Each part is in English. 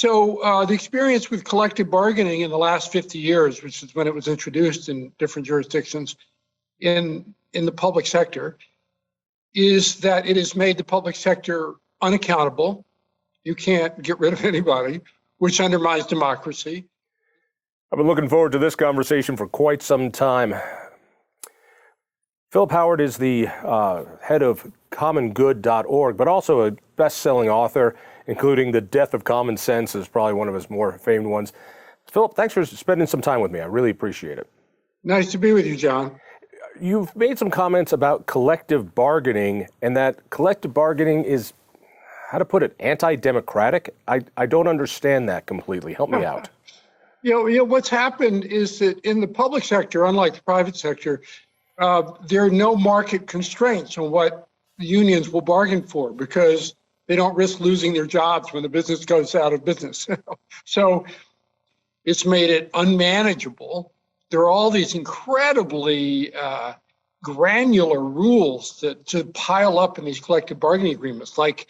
The experience with collective bargaining in the last 50 years, which is when it was introduced in different jurisdictions in the public sector, is that it has made the public sector unaccountable. You can't get rid of anybody, which undermines democracy. I've been looking forward to this conversation for quite some time. Philip Howard is the head of commongood.org, but also a best-selling author, including The Death of Common Sense is probably one of his more famed ones. Philip, thanks for spending some time with me. I really appreciate it. Nice to be with you, John. You've made some comments about collective bargaining, and that collective bargaining is, how to put it, anti-democratic. I don't understand that completely. Help me out. What's happened is that in the public sector, unlike the private sector, there are no market constraints on what the unions will bargain for because they don't risk losing their jobs when the business goes out of business. So it's made it unmanageable. There are all these incredibly granular rules that to pile up in these collective bargaining agreements, like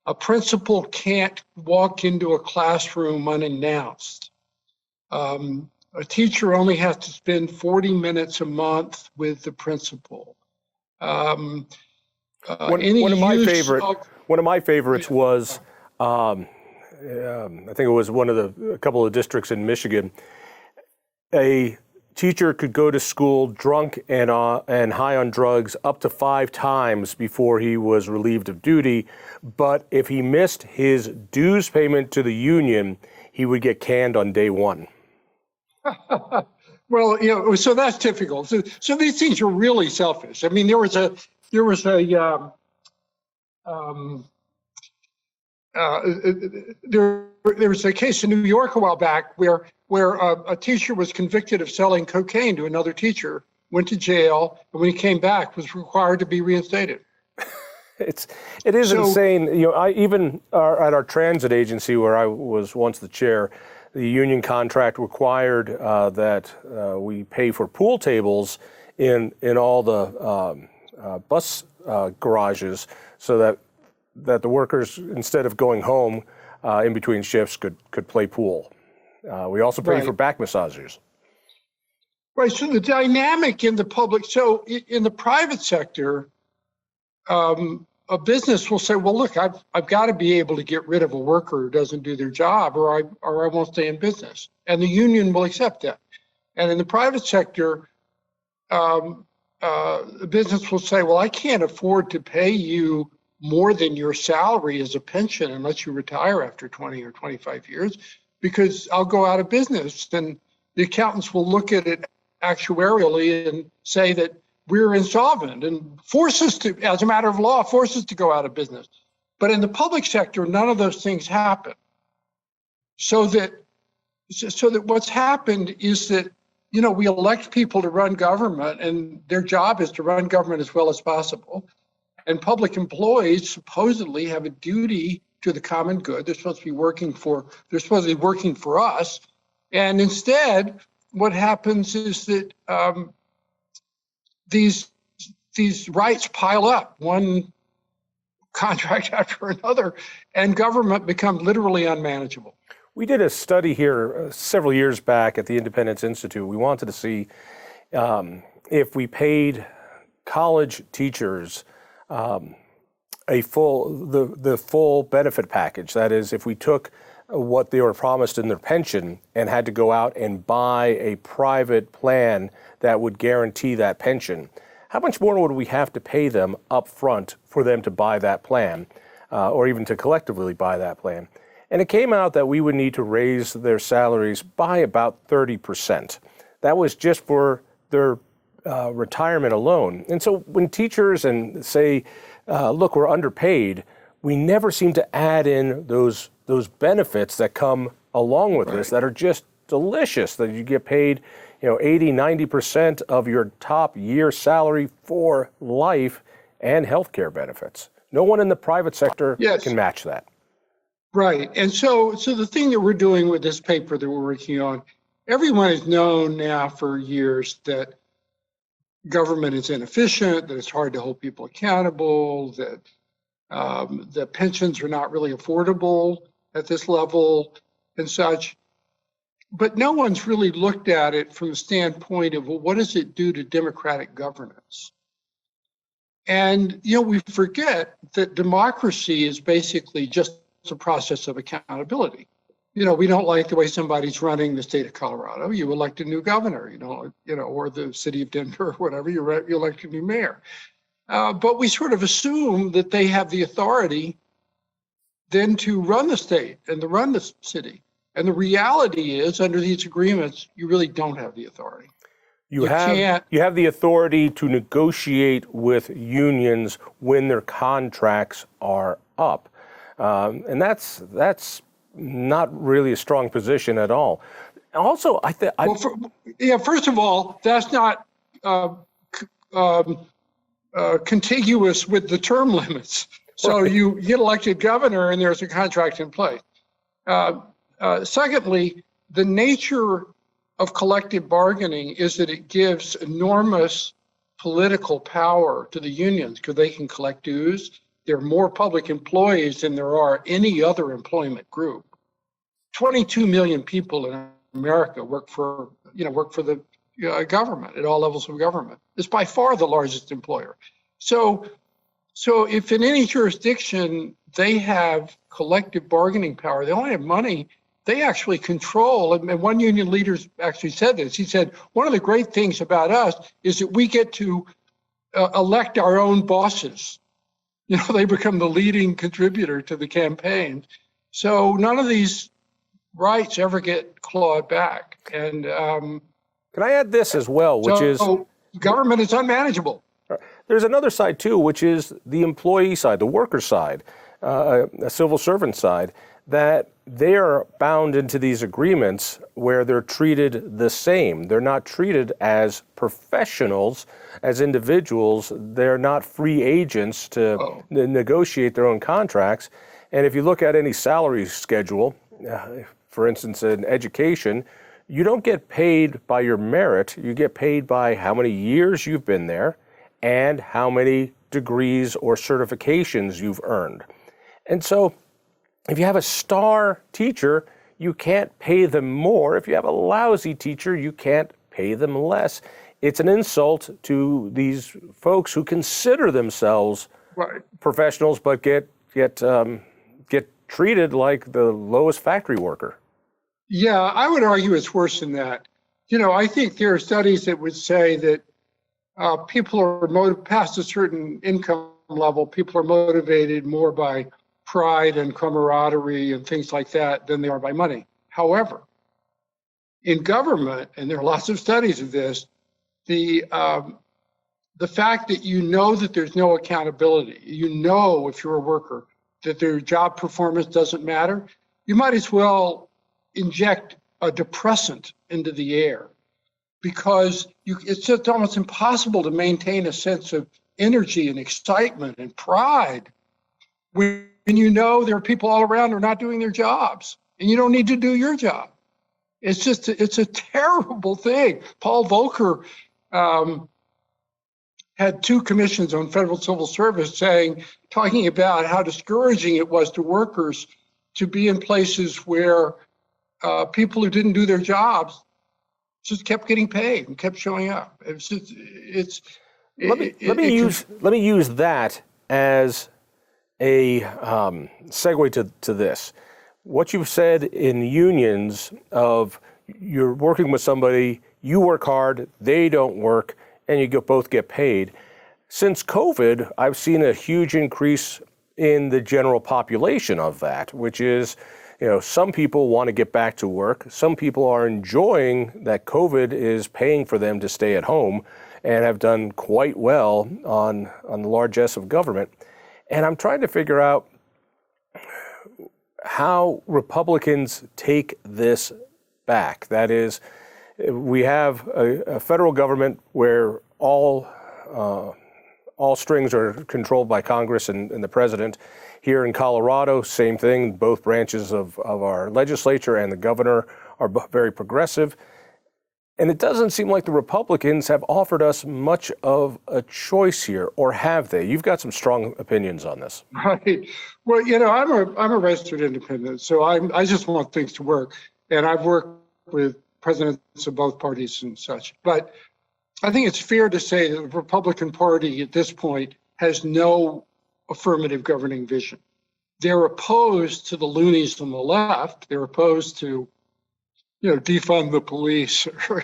a principal can't walk into a classroom unannounced. A teacher only has to spend 40 minutes a month with the principal. One of my favorites was, I think it was a couple of districts in Michigan. A teacher could go to school drunk and high on drugs up to 5 times before he was relieved of duty. But if he missed his dues payment to the union, he would get canned on day 1. Well, so that's typical. So these things are really selfish. I mean, there was a case in New York a while back where a teacher was convicted of selling cocaine to another teacher, went to jail, and when he came back was required to be reinstated. It is insane. Even at our transit agency, where I was once the chair, the union contract required that we pay for pool tables in all the bus garages, so that the workers, instead of going home in between shifts, could play pool. We also pay for back massages. Right. So the dynamic in the public, so in the private sector, a business will say, well, look, I've got to be able to get rid of a worker who doesn't do their job, or I won't stay in business. And the union will accept that. And in the private sector, the business will say, well, I can't afford to pay you more than your salary as a pension unless you retire after 20 or 25 years, because I'll go out of business. Then the accountants will look at it actuarially and say that we're insolvent and force us to, as a matter of law, force us to go out of business. But in the public sector, none of those things happen. So that what's happened is that, we elect people to run government, and their job is to run government as well as possible. And public employees supposedly have a duty to the common good. They're supposed to be working for us. And instead, what happens is that these rights pile up, one contract after another, and government becomes literally unmanageable. We did a study here several years back at the Independence Institute. We wanted to see if we paid college teachers the full benefit package. That is, if we took what they were promised in their pension and had to go out and buy a private plan that would guarantee that pension, how much more would we have to pay them up front for them to buy that plan, or even to collectively buy that plan? And it came out that we would need to raise their salaries by about 30%. That was just for their retirement alone. And so when teachers say, look, we're underpaid, we never seem to add in those benefits that come along with this that are just delicious, that you get paid 80, 90% of your top year salary for life and healthcare benefits. No one in the private sector can match that. Right. And so the thing that we're doing with this paper that we're working on, everyone has known now for years that government is inefficient, that it's hard to hold people accountable, that pensions are not really affordable at this level, and such. But no one's really looked at it from the standpoint of, well, what does it do to democratic governance? And, we forget that democracy is basically just a process of accountability. We don't like the way somebody's running the state of Colorado. You elect a new governor, or the city of Denver or whatever, you elect a new mayor. But we sort of assume that they have the authority then to run the state and to run the city. And the reality is, under these agreements, you really don't have the authority. You have the authority to negotiate with unions when their contracts are up, and that's not really a strong position at all. Also, first of all, that's not contiguous with the term limits. So right. You get elected governor, and there's a contract in place. Secondly, the nature of collective bargaining is that it gives enormous political power to the unions because they can collect dues. There are more public employees than there are any other employment group. 22 million people in America work for the government at all levels of government. It's by far the largest employer. So if in any jurisdiction they have collective bargaining power, they only have money. They actually control, and one union leader actually said this. He said, one of the great things about us is that we get to elect our own bosses. They become the leading contributor to the campaign. So none of these rights ever get clawed back. And can I add this as well, which is government is unmanageable. There's another side too, which is the employee side, the worker side, a civil servant side, that they are bound into these agreements where they're treated the same. They're not treated as professionals, as individuals. They're not free agents to negotiate their own contracts. And if you look at any salary schedule, for instance, in education, you don't get paid by your merit. You get paid by how many years you've been there and how many degrees or certifications you've earned. And so if you have a star teacher, you can't pay them more. If you have a lousy teacher, you can't pay them less. It's an insult to these folks who consider themselves professionals, but get treated like the lowest factory worker. Yeah, I would argue it's worse than that. I think there are studies that would say that people are past a certain income level. People are motivated more by pride and camaraderie and things like that than they are by money. However, in government, and there are lots of studies of this, the fact that that there's no accountability, if you're a worker, that their job performance doesn't matter, you might as well inject a depressant into the air because it's just almost impossible to maintain a sense of energy and excitement and pride when there are people all around who are not doing their jobs, and you don't need to do your job. It's a terrible thing. Paul Volcker had 2 commissions on federal civil service talking about how discouraging it was to workers to be in places where people who didn't do their jobs just kept getting paid and kept showing up. Let me use that as a segue to this. What you've said in unions of you're working with somebody, you work hard, they don't work, and you both get paid. Since COVID, I've seen a huge increase in the general population of that, which is, some people want to get back to work. Some people are enjoying that COVID is paying for them to stay at home and have done quite well on the largesse of government. And I'm trying to figure out how Republicans take this back. That is, we have a federal government where all strings are controlled by Congress and the president. Here in Colorado, same thing. Both branches of our legislature and the governor are very progressive. And it doesn't seem like the Republicans have offered us much of a choice here, or have they? You've got some strong opinions on this. Right. Well, I'm a registered independent, so I just want things to work. And I've worked with presidents of both parties and such. But I think it's fair to say that the Republican Party at this point has no affirmative governing vision. They're opposed to the loonies on the left. They're opposed to, defund the police or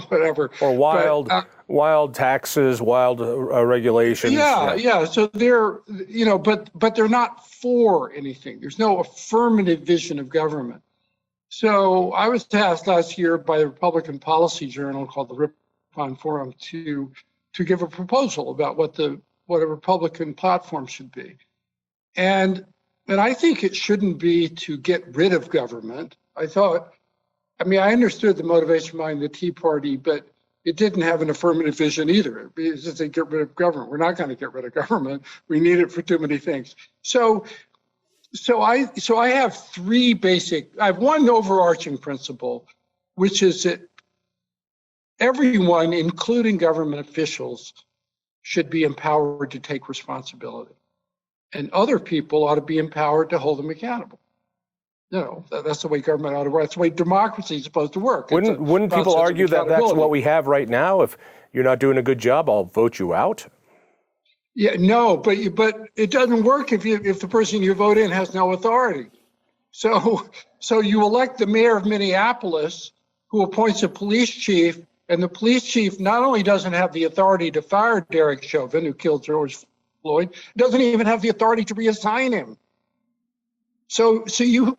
whatever. Or wild taxes, wild regulations. Yeah. So they're, but they're not for anything. There's no affirmative vision of government. So I was tasked last year by the Republican Policy Journal called the Ripon Forum to give a proposal about what a Republican platform should be. And I think it shouldn't be to get rid of government. I understood the motivation behind the Tea Party, but it didn't have an affirmative vision either. It's just to get rid of government. We're not going to get rid of government. We need it for too many things. So I have I have one overarching principle, which is that everyone, including government officials, should be empowered to take responsibility. And other people ought to be empowered to hold them accountable. That's the way government ought to work. That's the way democracy is supposed to work. Wouldn't people argue that that's what we have right now? If you're not doing a good job, I'll vote you out? Yeah, no, but it doesn't work if the person you vote in has no authority. So you elect the mayor of Minneapolis, who appoints a police chief, and the police chief not only doesn't have the authority to fire Derek Chauvin, who killed George Floyd, doesn't even have the authority to reassign him. So you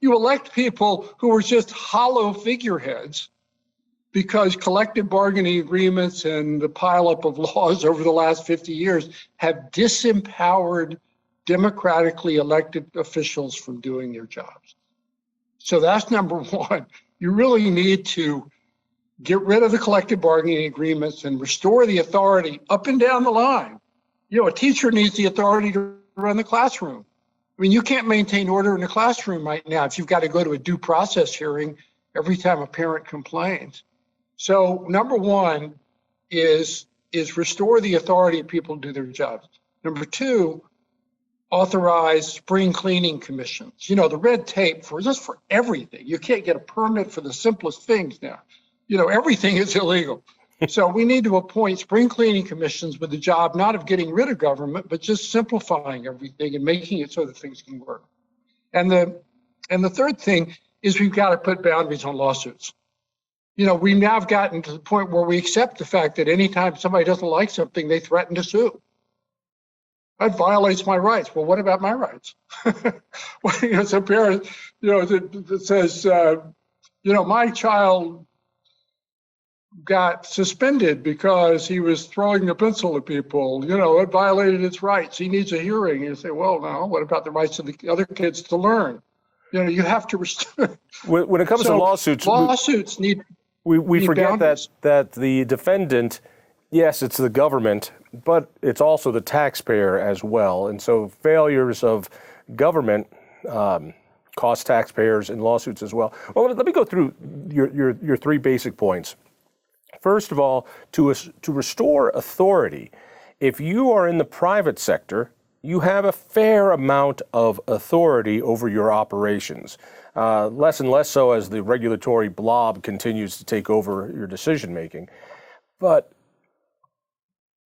elect people who are just hollow figureheads, because collective bargaining agreements and the pileup of laws over the last 50 years have disempowered democratically elected officials from doing their jobs. So that's number one. You really need to get rid of the collective bargaining agreements and restore the authority up and down the line. A teacher needs the authority to run the classroom. You can't maintain order in the classroom right now if you've got to go to a due process hearing every time a parent complains. So number one is restore the authority of people to do their jobs. Number two, authorize spring cleaning commissions. The red tape for everything. You can't get a permit for the simplest things now. Everything is illegal. So we need to appoint spring cleaning commissions with the job not of getting rid of government, but just simplifying everything and making it so that things can work. And the third thing is we've got to put boundaries on lawsuits. We've now gotten to the point where we accept the fact that anytime somebody doesn't like something, they threaten to sue. That violates my rights. Well, what about my rights? Some parent, that says, my child got suspended because he was throwing a pencil at people. It violated his rights. He needs a hearing. You say, well, no, what about the rights of the other kids to learn? You have to restore. When it comes to lawsuits need. We forget that the defendant, yes, it's the government, but it's also the taxpayer as well. And so failures of government cost taxpayers in lawsuits as well. Well, let me go through your three basic points. First of all, to restore authority, if you are in the private sector, you have a fair amount of authority over your operations. Less and less so as the regulatory blob continues to take over your decision making. But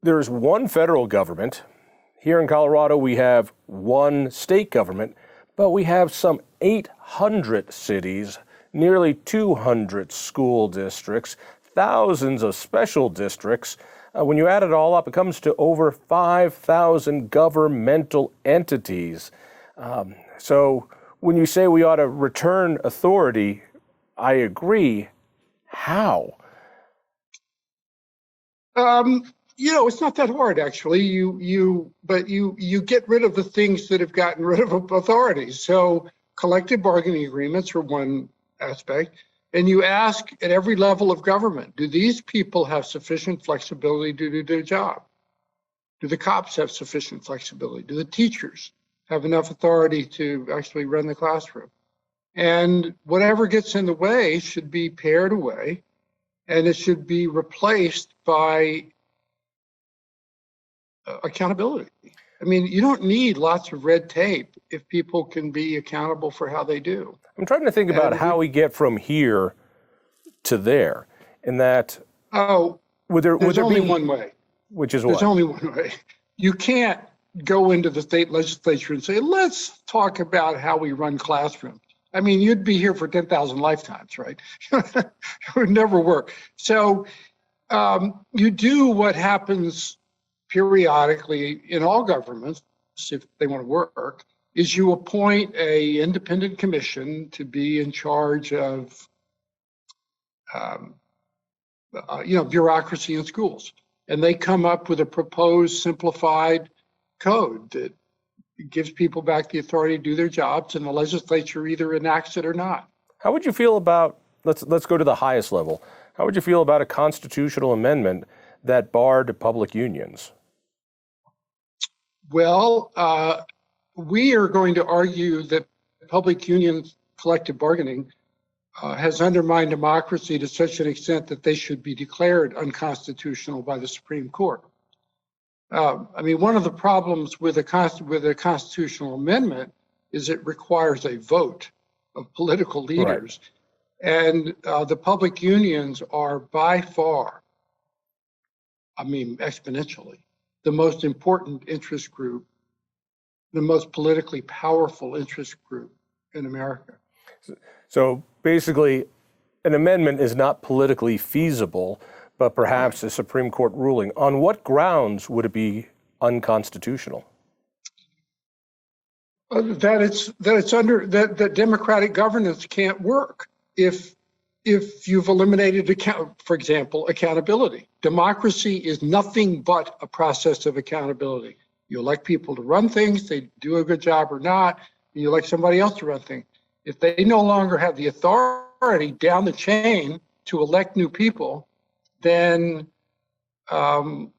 there's one federal government. Here in Colorado, we have one state government, but we have some 800 cities, nearly 200 school districts, thousands of special districts. When you add it all up, it comes to over 5,000 governmental entities. So when you say we ought to return authority, I agree. How? It's not that hard, actually. You get rid of the things that have gotten rid of authority. So collective bargaining agreements are one aspect. And you ask at every level of government, do these people have sufficient flexibility to do their job? Do the cops have sufficient flexibility? Do the teachers have enough authority to actually run the classroom? And whatever gets in the way should be pared away and it should be replaced by accountability. I mean, you don't need lots of red tape if people can be accountable for how they do. I'm trying to think about how we get from here to there, and that there's only one way. Which is There's what? only one way. You can't go into the state legislature and say, let's talk about how we run classrooms. I mean, you'd be here for 10,000 lifetimes, right? It would never work. So you do what happens periodically in all governments, if they want to work, is you appoint a independent commission to be in charge of, bureaucracy in schools. And they come up with a proposed simplified code that gives people back the authority to do their jobs, and the legislature either enacts it or not. How would you feel about, let's go to the highest level. How would you feel about a constitutional amendment that barred public unions? Well, we are going to argue that public union collective bargaining has undermined democracy to such an extent that they should be declared unconstitutional by the Supreme Court. I mean, one of the problems with a constitutional amendment is it requires a vote of political leaders. Right. And the public unions are by far, I mean, exponentially, the most important interest group, the most politically powerful interest group in America. So basically, an amendment is not politically feasible, but perhaps a Supreme Court ruling. On what grounds would it be unconstitutional? That democratic governance can't work if you've eliminated, for example, accountability. Democracy is nothing but a process of accountability. You elect people to run things, they do a good job or not, and you elect somebody else to run things. If they no longer have the authority down the chain to elect new people, then that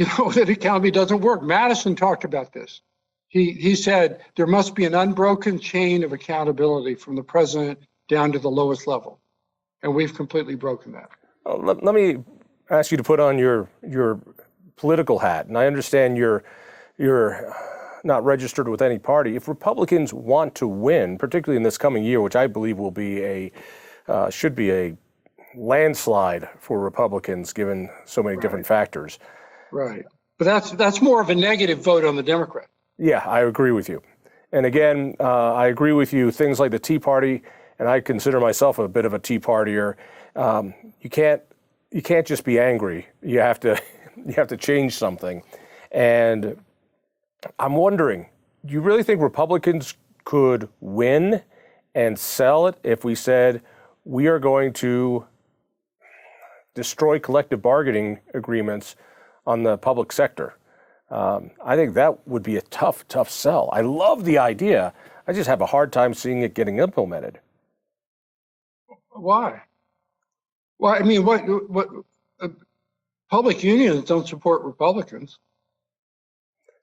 accountability doesn't work. Madison talked about this. He said there must be an unbroken chain of accountability from the president down to the lowest level, and we've completely broken that. Let me ask you to put on your political hat, and I understand you're not registered with any party. If Republicans want to win, particularly in this coming year, which I believe will be should be a landslide for Republicans, given so many different factors. Right, but that's more of a negative vote on the Democrat. Yeah, I agree with you. And again, I agree with you. Things like the Tea Party, and I consider myself a bit of a Tea Partier. You can't just be angry. You have to change something. And I'm wondering, do you really think Republicans could win and sell it if we said we are going to destroy collective bargaining agreements on the public sector? I think that would be a tough sell. I love the idea. I just have a hard time seeing it getting implemented. Why? Well, I mean, what public unions don't support Republicans.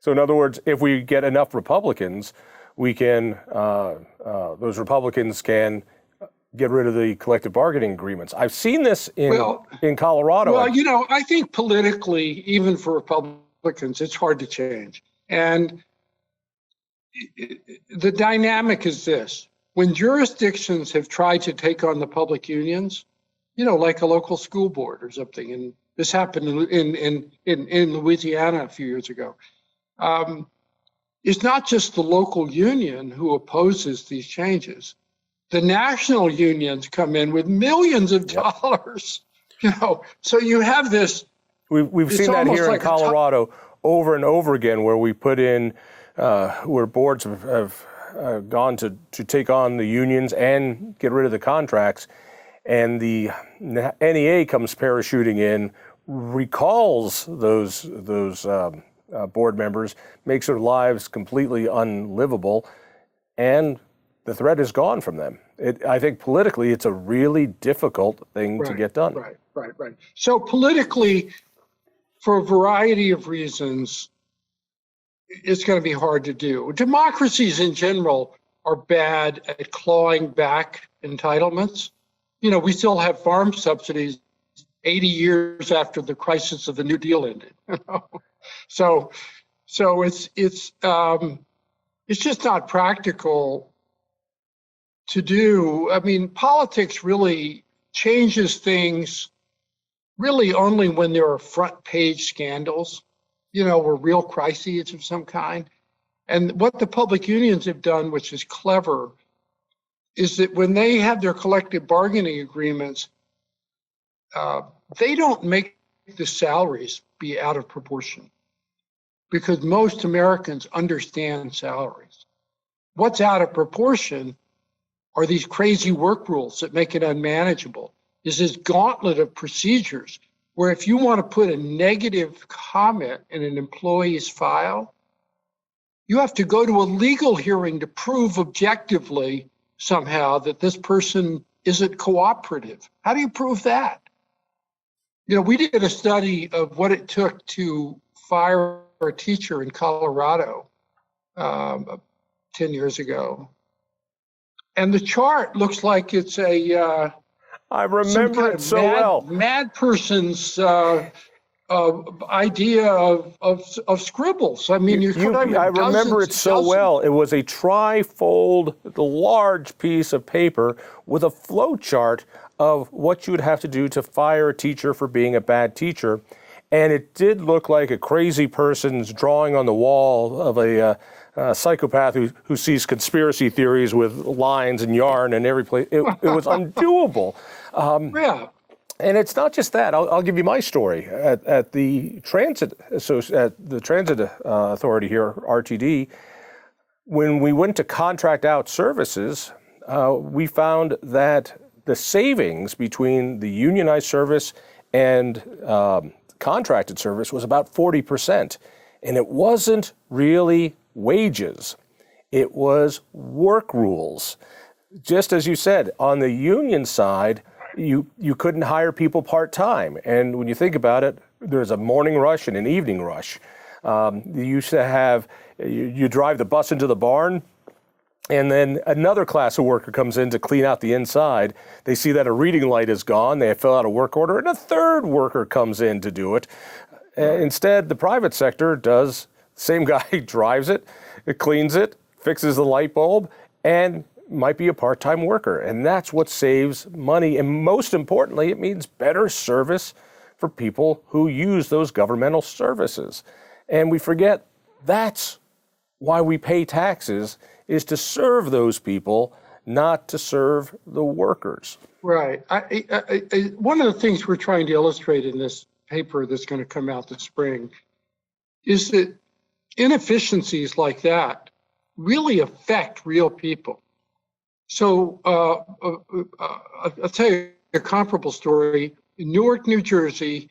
So in other words, if we get enough Republicans, we can, those Republicans can get rid of the collective bargaining agreements. I've seen this in Colorado. Well, I think politically, even for Republicans, it's hard to change. And the dynamic is this. When jurisdictions have tried to take on the public unions, like a local school board or something, and this happened in Louisiana a few years ago, it's not just the local union who opposes these changes. The national unions come in with millions of dollars, so you have this. We've seen that here in Colorado over and over again, where we put in, where boards have gone to take on the unions and get rid of the contracts, and the NEA comes parachuting in, recalls those board members, makes their lives completely unlivable, and the threat is gone from them. I think politically, it's a really difficult thing to get done. Right. So politically, for a variety of reasons, it's going to be hard to do. Democracies in general are bad at clawing back entitlements. we still have farm subsidies 80 years after the crisis of the New Deal ended. So, so it's just not practical to do. I mean, politics really changes things really only when there are front page scandals, or real crises of some kind. And what the public unions have done, which is clever, is that when they have their collective bargaining agreements, they don't make the salaries be out of proportion because most Americans understand salaries. What's out of proportion are these crazy work rules that make it unmanageable. Is this gauntlet of procedures where if you want to put a negative comment in an employee's file, you have to go to a legal hearing to prove objectively somehow that this person isn't cooperative. How do you prove that? We did a study of what it took to fire a teacher in Colorado 10 years ago. And the chart looks like it's I remember it so well. Mad person's idea of scribbles. I mean, I remember it so well. It was a tri-fold, large piece of paper with a flow chart of what you would have to do to fire a teacher for being a bad teacher. And it did look like a crazy person's drawing on the wall of a psychopath who sees conspiracy theories with lines and yarn in every place. It was undoable. Yeah. And it's not just that. I'll give you my story. At the transit authority here, RTD, when we went to contract out services, we found that the savings between the unionized service and contracted service was about 40%. And it wasn't really wages. It was work rules. Just as you said, on the union side, you couldn't hire people part-time. And when you think about it, there's a morning rush and an evening rush. You used to have, you drive the bus into the barn, and then another class of worker comes in to clean out the inside. They see that a reading light is gone. They fill out a work order, and a third worker comes in to do it. Instead, the private sector does, same guy drives it, cleans it, fixes the light bulb, and might be a part-time worker. And that's what saves money. And most importantly, it means better service for people who use those governmental services. And we forget that's why we pay taxes, is to serve those people, not to serve the workers. Right. One of the things we're trying to illustrate in this paper that's going to come out this spring is that inefficiencies like that really affect real people. So I'll tell you a comparable story. In Newark, New Jersey,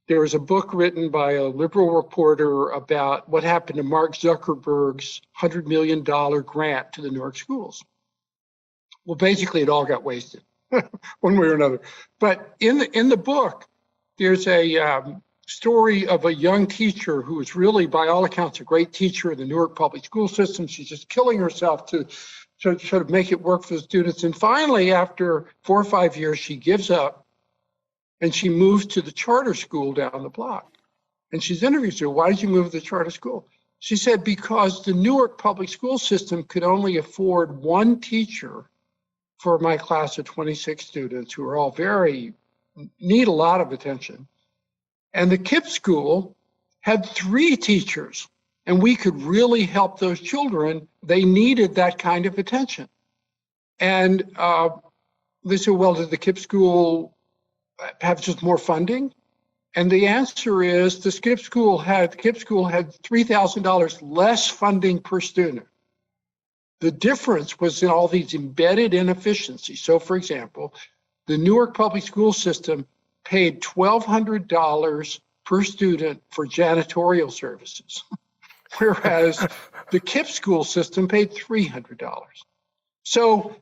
there was a book written by a liberal reporter about what happened to Mark Zuckerberg's $100 million grant to the Newark schools. Well, basically, it all got wasted one way or another. But in the book, there's a story of a young teacher who was really, by all accounts, a great teacher in the Newark public school system. She's just killing herself to sort of make it work for the students. And finally, after 4 or 5 years, she gives up and she moves to the charter school down the block. And she's interviewed her, why did you move to the charter school? She said, because the Newark public school system could only afford one teacher for my class of 26 students who are all need a lot of attention. And the KIPP school had 3 teachers, and we could really help those children. They needed that kind of attention. And they said, well, did the KIPP school have just more funding? And the answer is the KIPP school had $3,000 less funding per student. The difference was in all these embedded inefficiencies. So for example, the Newark public school system paid $1,200 per student for janitorial services, whereas the KIPP school system paid $300. So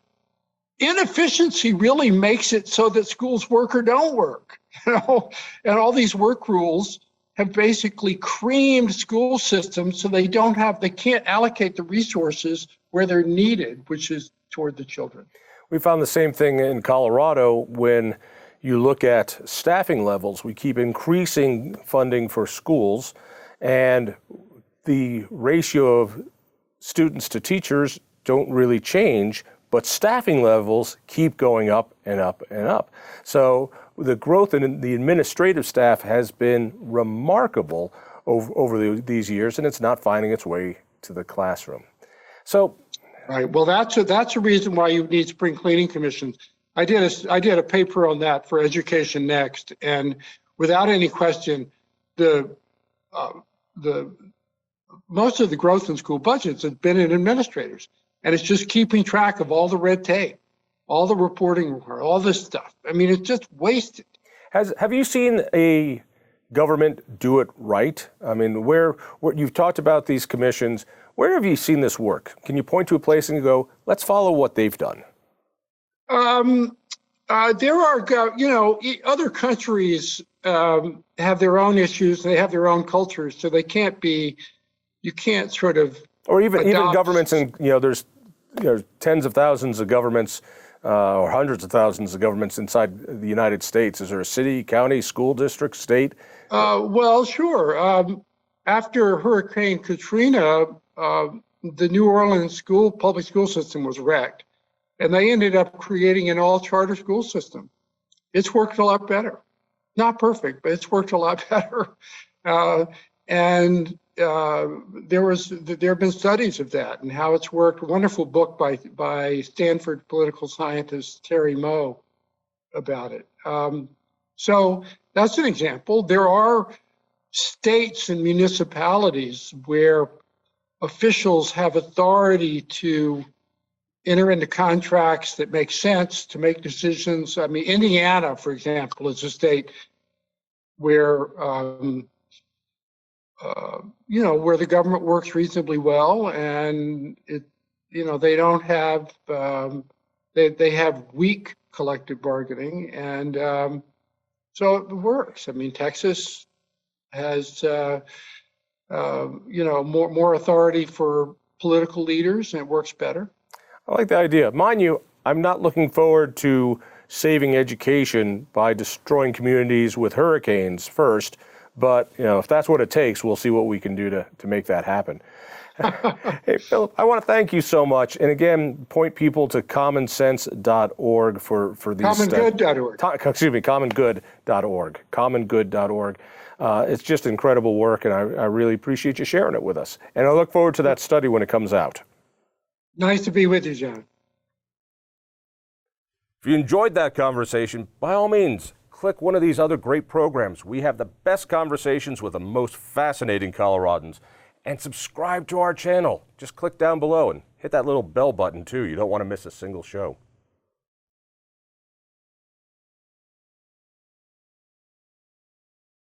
inefficiency really makes it so that schools work or don't work, and all these work rules have basically creamed school systems so they can't allocate the resources where they're needed, which is toward the children. We found the same thing in Colorado. When you look at staffing levels, we keep increasing funding for schools, and the ratio of students to teachers don't really change, but staffing levels keep going up and up and up. So the growth in the administrative staff has been remarkable over these years, and it's not finding its way to the classroom. So, right. Well, that's a reason why you need spring cleaning commissions. I did a paper on that for Education Next, and without any question, the most of the growth in school budgets has been in administrators, and it's just keeping track of all the red tape, all the reporting, all this stuff. I mean, it's just wasted. Have you seen a government do it right? I mean, where you've talked about these commissions, where have you seen this work? Can you point to a place and go, let's follow what they've done? There are, other countries have their own issues. They have their own cultures, so you can't sort of. Or even governments, and there's tens of thousands of governments or hundreds of thousands of governments inside the United States. Is there a city, county, school district, state? Well, sure. After Hurricane Katrina, the New Orleans public school system was wrecked, and they ended up creating an all-charter school system. It's worked a lot better. Not perfect, but it's worked a lot better. There have been studies of that and how it's worked. A wonderful book by Stanford political scientist Terry Moe about it. So that's an example. There are states and municipalities where officials have authority to enter into contracts that make sense, to make decisions. I mean, Indiana, for example, is a state where where the government works reasonably well, and they don't have they have weak collective bargaining, and so it works. I mean, Texas has more authority for political leaders, and it works better. I like the idea. Mind you, I'm not looking forward to saving education by destroying communities with hurricanes first. But if that's what it takes, we'll see what we can do to make that happen. Hey, Philip, I want to thank you so much. And again, point people to commonsense.org for these. Commongood.org. Commongood.org. Commongood.org. It's just incredible work, and I really appreciate you sharing it with us. And I look forward to that study when it comes out. Nice to be with you, John. If you enjoyed that conversation, by all means, click one of these other great programs. We have the best conversations with the most fascinating Coloradans. And subscribe to our channel. Just click down below and hit that little bell button too. You don't want to miss a single show.